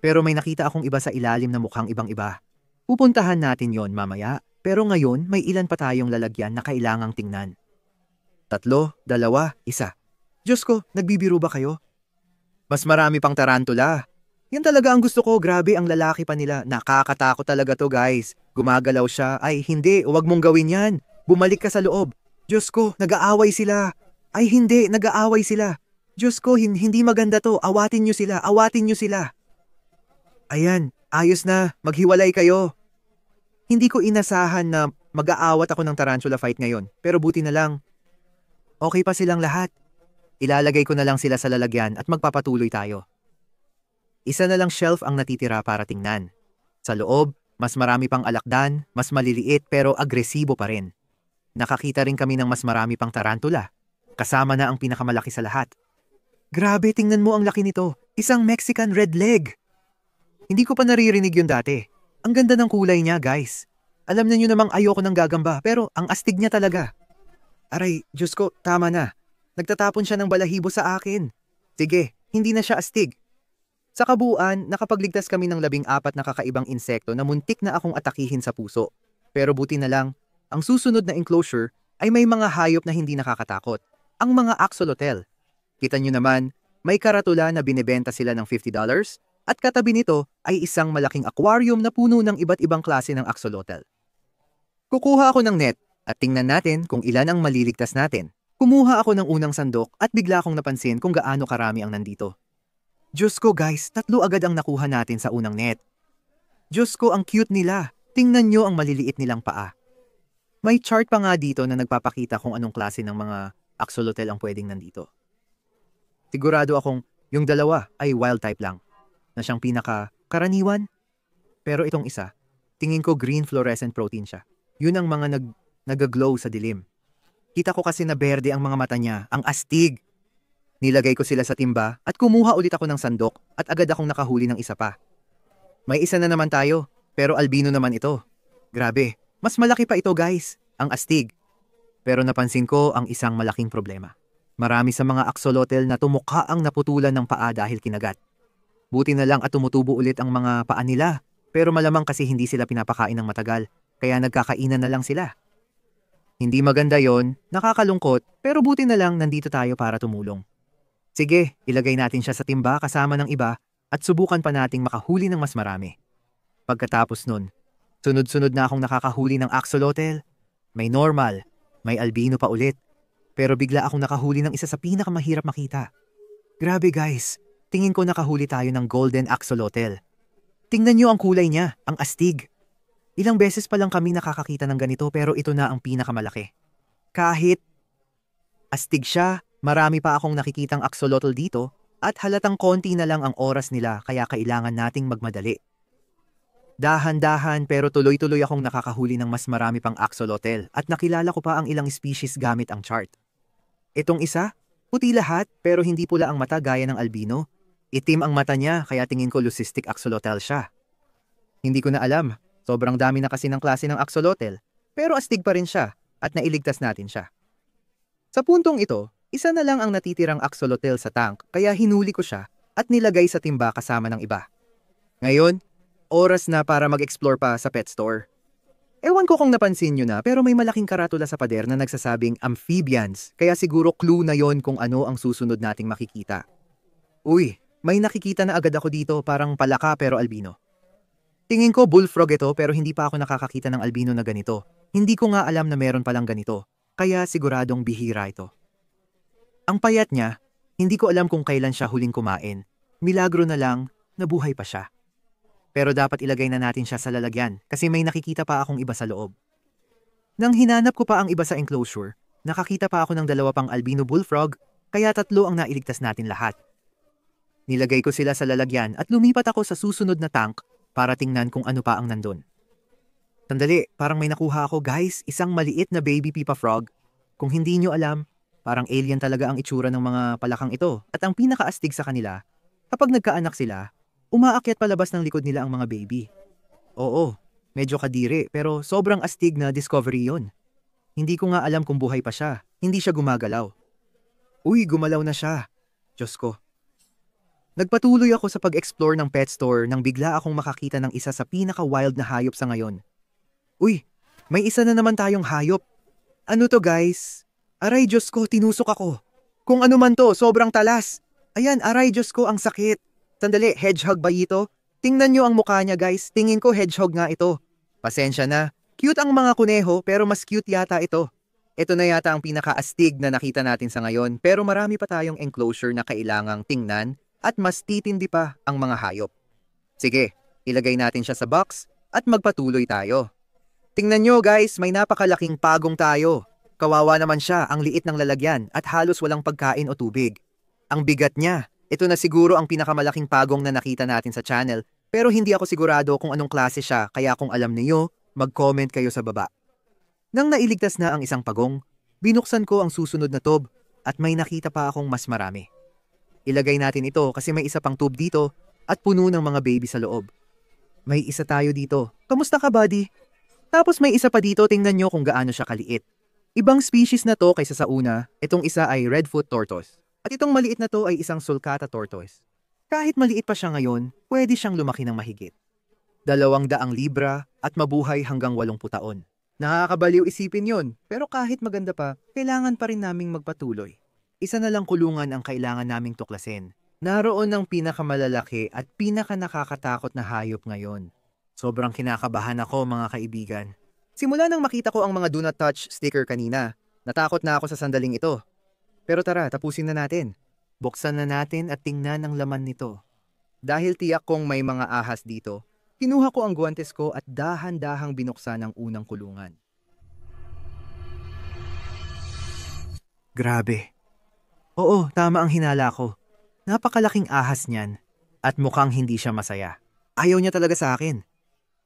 Pero may nakita akong iba sa ilalim na mukhang ibang-iba. Pupuntahan natin yon mamaya, pero ngayon may ilan pa tayong lalagyan na kailangang tingnan. 3, 2, 1. Diyos ko, nagbibiro ba kayo? Mas marami pang tarantula. Yan talaga ang gusto ko, grabe ang lalaki pa nila. Nakakatakot talaga to guys. Gumagalaw siya, ay hindi, huwag mong gawin yan. Bumalik ka sa loob. Diyos ko, nag-aaway sila. Ay hindi, nag-aaway sila. Diyos ko, hindi maganda to, awatin nyo sila, awatin nyo sila. Ayan, ayos na, maghiwalay kayo. Hindi ko inasahan na mag-aawat ako ng tarantula fight ngayon, pero buti na lang. Okay pa silang lahat. Ilalagay ko na lang sila sa lalagyan at magpapatuloy tayo. Isa na lang shelf ang natitira para tingnan. Sa loob, mas marami pang alakdan, mas maliliit pero agresibo pa rin. Nakakita rin kami ng mas marami pang tarantula. Kasama na ang pinakamalaki sa lahat. Grabe, tingnan mo ang laki nito. Isang Mexican red leg. Hindi ko pa naririnig yun dati. Ang ganda ng kulay niya, guys. Alam na nyo namang ayoko ng gagamba, pero ang astig niya talaga. Aray, Diyos ko, tama na. Nagtatapon siya ng balahibo sa akin. Sige, hindi na siya astig. Sa kabuuan, nakapagligtas kami ng 14 na kakaibang insekto na muntik na akong atakihin sa puso. Pero buti na lang, ang susunod na enclosure ay may mga hayop na hindi nakakatakot. Ang mga axolotl. Kita nyo naman, may karatula na binebenta sila ng $50 at katabi nito ay isang malaking aquarium na puno ng iba't ibang klase ng axolotl. Kukuha ako ng net at tingnan natin kung ilan ang maliligtas natin. Kumuha ako ng unang sandok at bigla akong napansin kung gaano karami ang nandito. Diyos ko guys, 3 agad ang nakuha natin sa unang net. Diyos ko, ang cute nila. Tingnan nyo ang maliliit nilang paa. May chart pa nga dito na nagpapakita kung anong klase ng mga axolotl ang pwedeng nandito. Sigurado akong yung dalawa ay wild type lang, na siyang pinaka-karaniwan. Pero itong isa, tingin ko green fluorescent protein siya. Yun ang mga nag-glow sa dilim. Kita ko kasi na berde ang mga mata niya, ang astig. Nilagay ko sila sa timba at kumuha ulit ako ng sandok at agad akong nakahuli ng isa pa. May isa na naman tayo, pero albino naman ito. Grabe, mas malaki pa ito guys, ang astig. Pero napansin ko ang isang malaking problema. Marami sa mga axolotl na tumukha ang naputulan ng paa dahil kinagat. Buti na lang at tumutubo ulit ang mga paa nila, pero malamang kasi hindi sila pinapakain ng matagal, kaya nagkakainan na lang sila. Hindi maganda yon, nakakalungkot, pero buti na lang nandito tayo para tumulong. Sige, ilagay natin siya sa timba kasama ng iba at subukan pa nating makahuli ng mas marami. Pagkatapos nun, sunod-sunod na akong nakakahuli ng axolotl. May normal, may albino pa ulit. Pero bigla akong nakahuli ng isa sa pinakamahirap makita. Grabe guys, tingin ko nakahuli tayo ng golden axolotl. Tingnan nyo ang kulay niya, ang astig. Ilang beses pa lang kami nakakakita ng ganito pero ito na ang pinakamalaki. Kahit astig siya, marami pa akong nakikitang axolotl dito at halatang konti na lang ang oras nila kaya kailangan nating magmadali. Dahan-dahan pero tuloy-tuloy akong nakakahuli ng mas marami pang axolotl at nakilala ko pa ang ilang species gamit ang chart. Itong isa, puti lahat pero hindi pula ang mata gaya ng albino. Itim ang mata niya kaya tingin ko leucistic axolotl siya. Hindi ko na alam, sobrang dami na kasi ng klase ng axolotl pero astig pa rin siya at nailigtas natin siya. Sa puntong ito, isa na lang ang natitirang axolotl sa tank kaya hinuli ko siya at nilagay sa timba kasama ng iba. Ngayon, oras na para mag-explore pa sa pet store. Ewan ko kung napansin nyo na pero may malaking karatula sa pader na nagsasabing amphibians kaya siguro clue na yon kung ano ang susunod nating makikita. Uy, may nakikita na agad ako dito parang palaka pero albino. Tingin ko bullfrog ito pero hindi pa ako nakakakita ng albino na ganito. Hindi ko nga alam na meron palang ganito kaya siguradong bihira ito. Ang payat niya, hindi ko alam kung kailan siya huling kumain. Milagro na lang, nabuhay pa siya. Pero dapat ilagay na natin siya sa lalagyan kasi may nakikita pa akong iba sa loob. Nang hinanap ko pa ang iba sa enclosure, nakakita pa ako ng 2 pang albino bullfrog, kaya 3 ang nailigtas natin lahat. Nilagay ko sila sa lalagyan at lumipat ako sa susunod na tank para tingnan kung ano pa ang nandun. Sandali, parang may nakuha ako guys, isang maliit na baby pipa frog. Kung hindi nyo alam, parang alien talaga ang itsura ng mga palakang ito at ang pinakaastig sa kanila, kapag nagkaanak sila, umaakyat palabas ng likod nila ang mga baby. Oo, medyo kadiri pero sobrang astig na discovery yon. Hindi ko nga alam kung buhay pa siya, hindi siya gumagalaw. Uy, gumalaw na siya. Diyos ko. Nagpatuloy ako sa pag-explore ng pet store nang bigla akong makakita ng isa sa pinaka-wild na hayop sa ngayon. Uy, may isa na naman tayong hayop. Ano to guys? Aray Diyos ko, tinusok ako. Kung ano man to, sobrang talas. Ayan, aray Diyos ko, ang sakit. Sandali, hedgehog ba ito? Tingnan nyo ang mukha niya guys, tingin ko hedgehog nga ito. Pasensya na, cute ang mga kuneho pero mas cute yata ito. Ito na yata ang pinaka-astig na nakita natin sa ngayon pero marami pa tayong enclosure na kailangang tingnan at mas titindi pa ang mga hayop. Sige, ilagay natin siya sa box at magpatuloy tayo. Tingnan nyo guys, may napakalaking pagong tayo. Kawawa naman siya, ang liit ng lalagyan at halos walang pagkain o tubig. Ang bigat niya. Ito na siguro ang pinakamalaking pagong na nakita natin sa channel pero hindi ako sigurado kung anong klase siya kaya kung alam niyo, mag-comment kayo sa baba. Nang nailigtas na ang isang pagong, binuksan ko ang susunod na tube at may nakita pa akong mas marami. Ilagay natin ito kasi may isa pang tube dito at puno ng mga baby sa loob. May isa tayo dito. Kamusta ka buddy? Tapos may isa pa dito, tingnan nyo kung gaano siya kaliit. Ibang species na to kaysa sa una, itong isa ay redfoot tortoise. At itong maliit na to ay isang sulcata tortoise. Kahit maliit pa siya ngayon, pwede siyang lumaki ng mahigit. 200 libra at mabuhay hanggang 80 taon. Nakakabaliw isipin yon, pero kahit maganda pa, kailangan pa rin naming magpatuloy. Isa na lang kulungan ang kailangan naming tuklasin. Naroon ang pinakamalalaki at pinakanakakatakot na hayop ngayon. Sobrang kinakabahan ako mga kaibigan. Simula nang makita ko ang mga do not touch sticker kanina, natakot na ako sa sandaling ito. Pero tara, tapusin na natin. Buksan na natin at tingnan ang laman nito. Dahil tiyak kong may mga ahas dito, kinuha ko ang guwantes ko at dahan-dahang binuksan ang unang kulungan. Grabe. Oo, tama ang hinala ko. Napakalaking ahas niyan at mukhang hindi siya masaya. Ayaw niya talaga sa akin.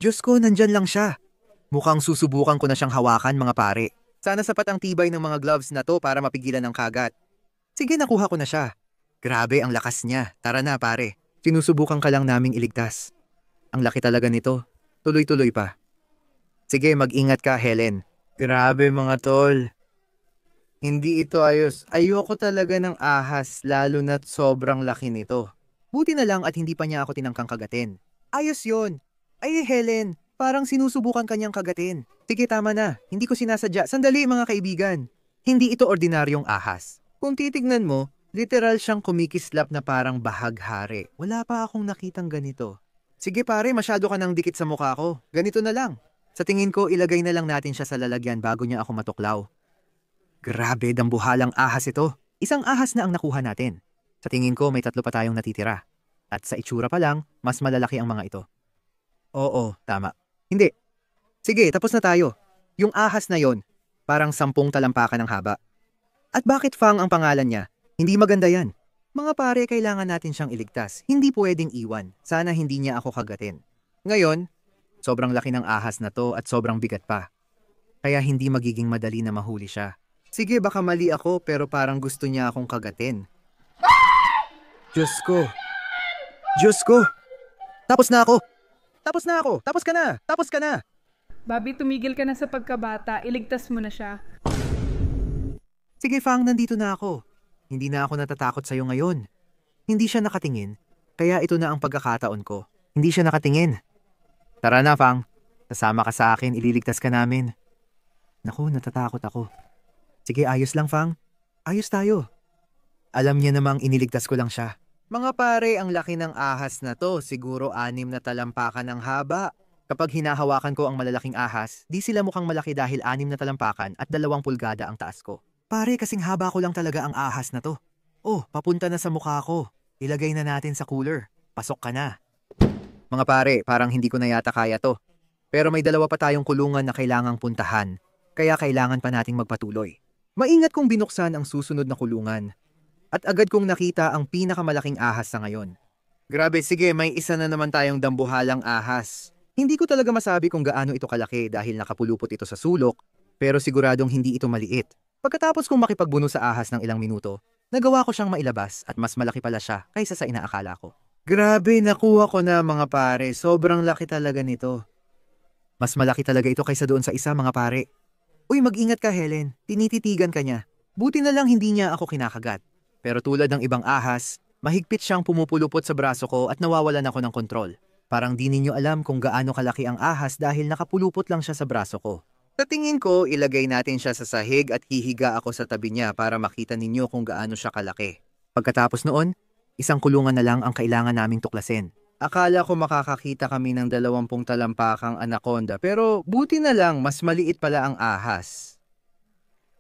Diyos ko, nandyan lang siya. Mukhang susubukan ko na siyang hawakan mga pare. Sana sapat ang tibay ng mga gloves na to para mapigilan ang kagat. Sige, nakuha ko na siya. Grabe ang lakas niya. Tara na pare. Sinusubukan ka lang naming iligtas. Ang laki talaga nito. Tuloy-tuloy pa. Sige, mag-ingat ka, Helen. Grabe mga tol. Hindi ito ayos. Ayoko talaga ng ahas, lalo na't sobrang laki nito. Buti na lang at hindi pa niya ako tinangkang kagatin. Ayos yon. Ay, Helen, parang sinusubukan kanyang kagatin. Sige, tama na. Hindi ko sinasadya. Sandali mga kaibigan. Hindi ito ordinaryong ahas. Kung titignan mo, literal siyang kumikislap na parang bahaghari. Wala pa akong nakitang ganito. Sige pare, masyado ka nang dikit sa mukha ko. Ganito na lang. Sa tingin ko, ilagay na lang natin siya sa lalagyan bago niya ako matuklaw. Grabe, dambuhalang ahas ito. Isang ahas na ang nakuha natin. Sa tingin ko, may 3 pa tayong natitira. At sa itsura pa lang, mas malalaki ang mga ito. Oo, tama. Hindi. Sige, tapos na tayo. Yung ahas na yon, parang 10 talampakan ng haba. At bakit Fang ang pangalan niya? Hindi maganda yan. Mga pare, kailangan natin siyang iligtas. Hindi pwedeng iwan. Sana hindi niya ako kagatin. Ngayon, sobrang laki ng ahas na to at sobrang bigat pa. Kaya hindi magiging madali na mahuli siya. Sige, baka mali ako pero parang gusto niya akong kagatin. Diyos ko. Diyos ko. Tapos na ako. Tapos na ako. Tapos ka na. Tapos ka na. Bobby, tumigil ka na sa pagkabata. Iligtas mo na siya. Sige, Fang, nandito na ako. Hindi na ako natatakot sa'yo ngayon. Hindi siya nakatingin, kaya ito na ang pagkakataon ko. Hindi siya nakatingin. Tara na, Fang. Sasama ka sa akin, ililigtas ka namin. Naku, natatakot ako. Sige, ayos lang, Fang. Ayos tayo. Alam niya namang iniligtas ko lang siya. Mga pare, ang laki ng ahas na to, siguro 6 na talampakan ng haba. Kapag hinahawakan ko ang malalaking ahas, di sila mukhang malaki dahil 6 na talampakan at 2 pulgada ang taas ko. Pare, kasing haba ko lang talaga ang ahas na to. Oh, papunta na sa mukha ko. Ilagay na natin sa cooler. Pasok ka na. Mga pare, parang hindi ko na yata kaya to. Pero may dalawa pa tayong kulungan na kailangang puntahan, kaya kailangan pa nating magpatuloy. Maingat kong binuksan ang susunod na kulungan. At agad kong nakita ang pinakamalaking ahas sa ngayon. Grabe, sige, may isa na naman tayong dambuhalang ahas. Hindi ko talaga masabi kung gaano ito kalaki dahil nakapulupot ito sa sulok, pero siguradong hindi ito maliit. Pagkatapos kong makipagbuno sa ahas ng ilang minuto, nagawa ko siyang mailabas at mas malaki pala siya kaysa sa inaakala ko. Grabe, nakuha ko na mga pare. Sobrang laki talaga nito. Mas malaki talaga ito kaysa doon sa isa mga pare. Uy, mag-ingat ka Helen. Tinititigan ka niya. Buti na lang hindi niya ako kinakagat. Pero tulad ng ibang ahas, mahigpit siyang pumupulupot sa braso ko at nawawalan ako ng kontrol. Parang di ninyo alam kung gaano kalaki ang ahas dahil nakapulupot lang siya sa braso ko. Sa tingin ko, ilagay natin siya sa sahig at hihiga ako sa tabi niya para makita ninyo kung gaano siya kalaki. Pagkatapos noon, isang kulungan na lang ang kailangan naming tuklasin. Akala ko makakakita kami ng 20 talampakang anaconda pero buti na lang mas maliit pala ang ahas.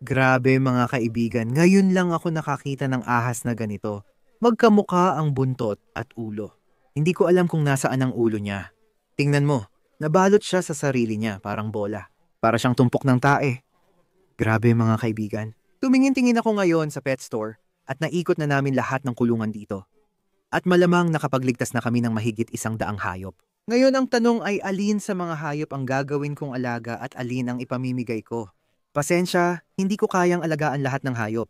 Grabe mga kaibigan, ngayon lang ako nakakita ng ahas na ganito. Magkamukha ang buntot at ulo. Hindi ko alam kung nasaan ang ulo niya. Tingnan mo, nabalot siya sa sarili niya parang bola. Para siyang tumpok ng tae. Grabe mga kaibigan. Tumingin-tingin ako ngayon sa pet store at naikot na namin lahat ng kulungan dito. At malamang nakapagligtas na kami ng mahigit 100 hayop. Ngayon ang tanong ay alin sa mga hayop ang gagawin kong alaga at alin ang ipamimigay ko. Pasensya, hindi ko kayang alagaan lahat ng hayop.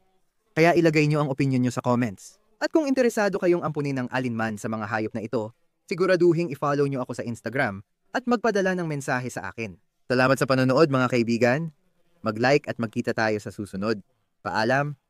Kaya ilagay niyo ang opinion niyo sa comments. At kung interesado kayong ampunin ng alinman sa mga hayop na ito, siguraduhing i-follow niyo ako sa Instagram at magpadala ng mensahe sa akin. Salamat sa panonood mga kaibigan. Mag-like at magkita tayo sa susunod. Paalam!